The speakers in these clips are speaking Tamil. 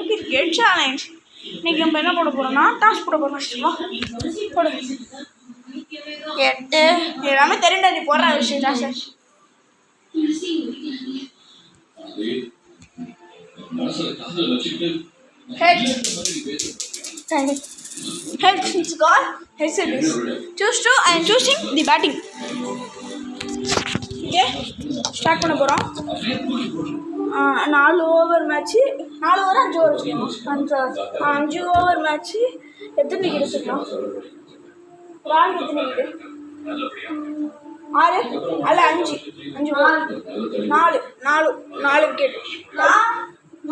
Cricket challenge. இன்னைக்கு நம்ம என்ன போட போறோம்னா டாஸ் போட போறோம். போடு 8 எல்லாமே தெரியும்டா, நீ போடுற விஷயம் toss. Head is gone. Head is. Choose to. I am choosing the batting. Okay. Start பண்ண போறோம். 4 over match 4 over 5 over 5 over match எத்தனை விக்கெட் எடுத்துக்கலாம்? ரால் எத்தனை விக்கெட்? 6 அல்ல 5 4 விக்கெட்.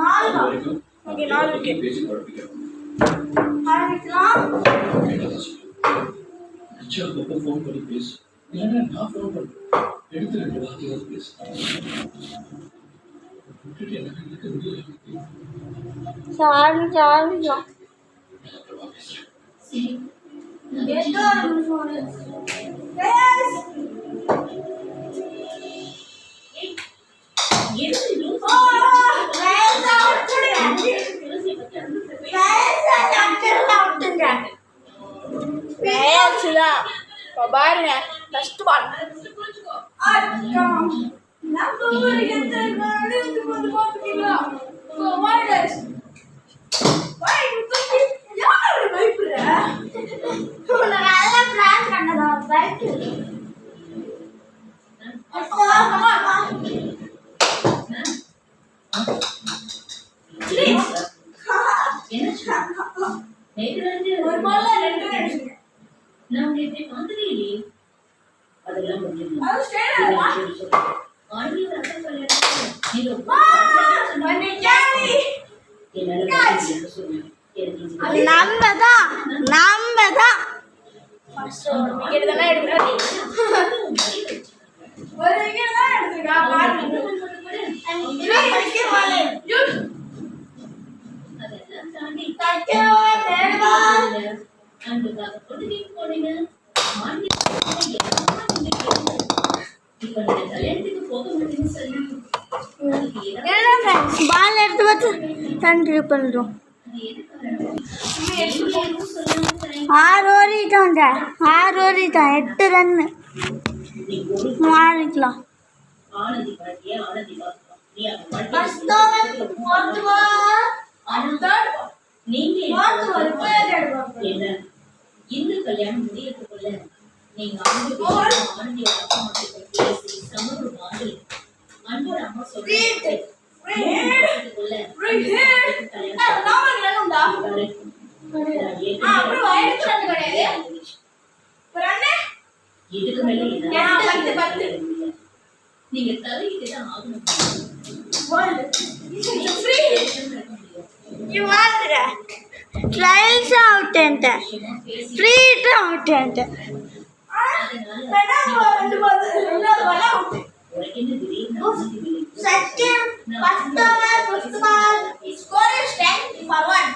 4 ஓகே 4 விக்கெட் ஆரம்பிக்கலாம். अच्छा पापा फोन करी प्लीज. இல்லனா நான் ஃபோன் பண்றேன். எடுத்து 2 வார்த்தையா ப்ளீஸ். சாரி சரி ஏதோ ஒரு ஃபோன் எஸ் எது லூஸ் பாருங்க ஃபர்ஸ்ட் பால் நான் நேத்து பாத்ததேயே அதெல்லாம் முடிஞ்சு அது ஸ்டேட் ஆடியோ ரெக்கார்ட் பண்ணல நீ மன்னிச்சாமி நம்மதான் ஃபர்ஸ்ட் விக்கெட் தான எடுக்கறானே ஒரு விக்கெட் தான் எடுத்துக்கா பாருங்க விக்கெட் வாலே யூஸ் அதெல்லாம் தாண்டி தக்கவா தேவா அண்டுக்காக போட்டு போடுங்க மார்னிங் இப்போ நீங்க கல்யாணத்துக்கு போக முடியும்னு சொன்னீங்க. ஏன்னா फ्रेंड्स பால் எடுத்து வச்சு கண்டினியூ பண்றோம். 6 ஓடிட்டான் 8 ரன் மாறிக்கலாம். ஆனந்தி பாட்டியா ஆனந்தி பாப்பா நீ first over fourth ball third நீங்க என்ன இந்த கல்யாணம் முடியறதுக்குள்ள நீங்க ஆனந்தி அப்பா அம்மா கிட்ட பேசி சமூக மாதிரி அன்போட அம்மா சொல்றீங்க இதுக்கு மேல நீங்க தலையிட்டுதான் ஆகணும். Trials out and free out and second first over first ball score is 10 for 1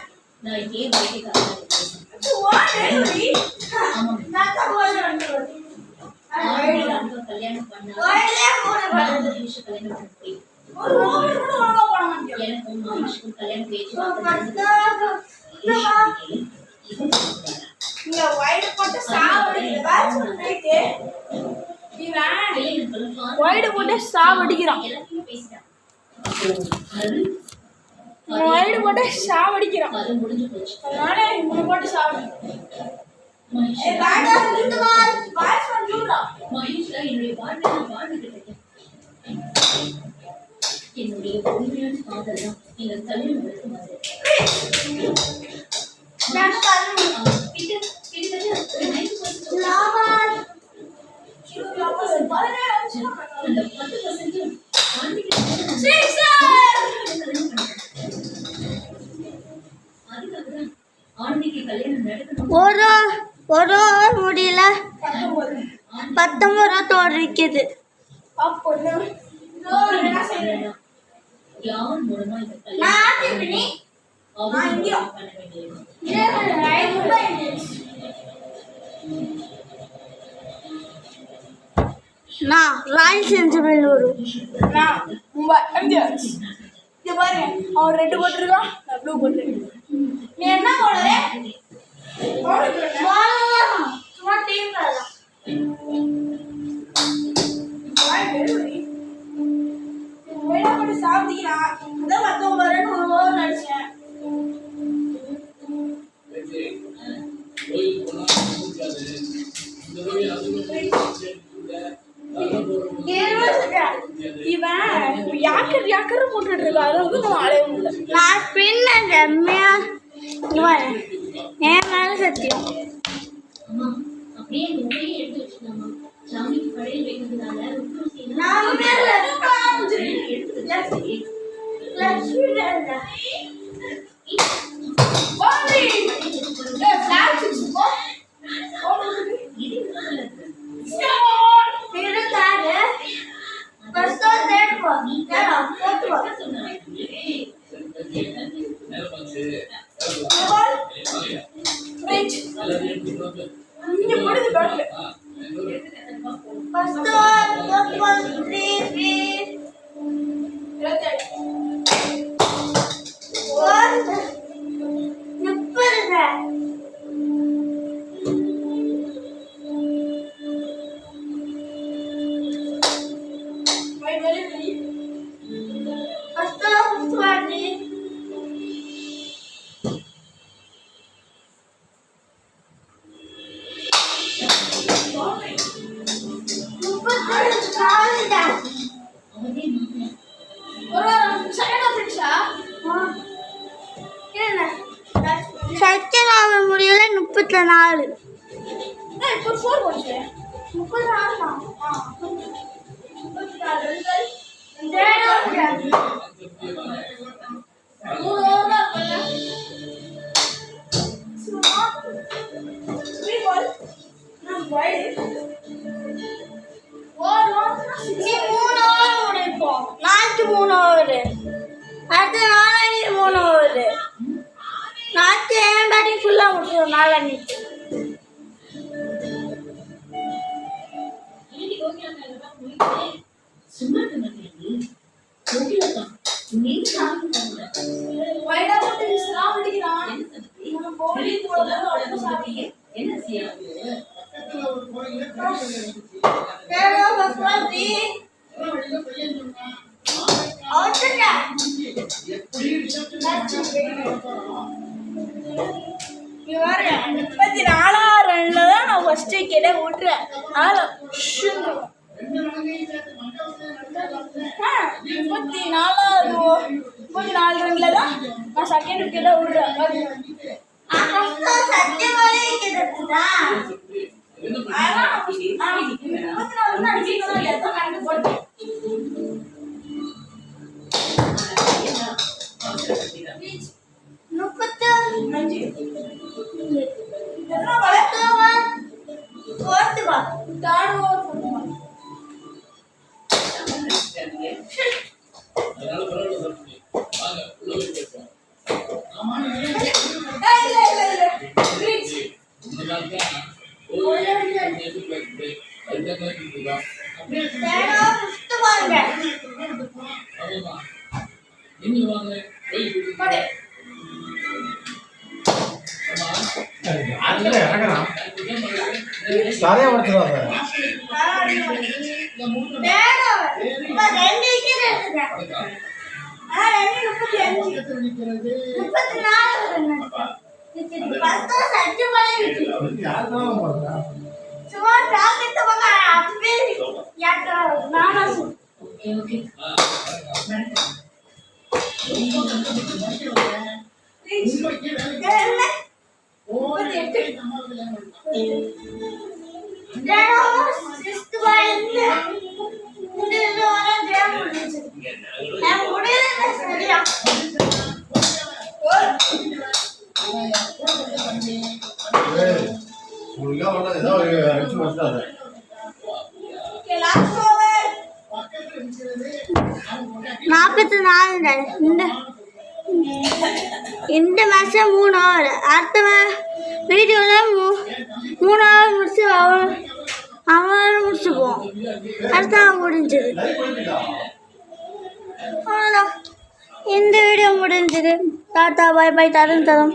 நான் ஏன் பேட்டி காரணம் what really நான் தகவல் சொல்றேன் அவங்க கல்யாணம் பண்ணா ஓடலே போற நிமிஷம் கல்யாணம் பண்ணி ஒரு ஓவர் கூட ஒழுங்கா போட மாட்டேன். எனக்கு மாமிஷ்க்கு கல்யாணம் பேச்சு நீங்க வைட் போட்டு சாவடிக்குது பேட்ச் பண்ணிட்டே வைட் போட்டு சாவடிக்கிறான். வைட் போட்டு சாவடிக்கிறான். அதனால இவனை போட்டு சாவடிக்கிறான். என்னுடைய உண்மையான காதல் தான் நீங்க கல்யாணம் நடக்கும் போது ஒரு முடியல 19 தோடு இருக்குது. யார் மூலமா இந்த ராயல் செஞ்சு பெங்களூரு மும்பை இந்தியன்ஸ் இங்க பாருங்க, அவன் ரெட் போட்டிருக்கான், நான் ப்ளூ போட்டிருக்கேன். நீ என்ன போடுற? சும்மா டீம் தான். சாப்பிட்டீங்களா? அதான் 19 ரன் ஒரு ஓவர் அடிச்சேன். இவன் யாக்கர் யாக்கர் போட்டுட்டு இருக்கா, அதனால நம்ம ஆளே முடியல. நான் ஸ்பின் ரம்யா என் மேல சத்தியம். அம்மா அப்படியே நிறைய எடுத்து வச்சுக்கலாமா? சாமிக்கு பழைய வைக்கிறதுனால சத்தியநாம முடியல 34. இப்போ 4 போச்சு 34 தான். 3 ஓவர் அடுத்த 3 ஓவர் நாளைக்கு என் பேட்டிங் ஃபுல்லாக முடிச்சிடும். நாளைக்கு முப்பத்தி 4 ரன்ல தான் நான் ஃபர்ஸ்ட் விக்கெட்டை விட்டுறேன். அதனால் 34 ரன்ல தான் நான் செகண்ட் விக்கெட்டை விடுறேன். सारे बढ़ते இந்த மாதம் 3 ஓவர் அடுத்த வீடியோவில் 3 ஓவர் முடிச்சு அவன் முடிச்சுப்போம். அடுத்த முடிஞ்சது அவ்வளோதான். இந்த வீடியோ முடிஞ்சது. டாட்டா பாய் பாய் தரம் தரம்.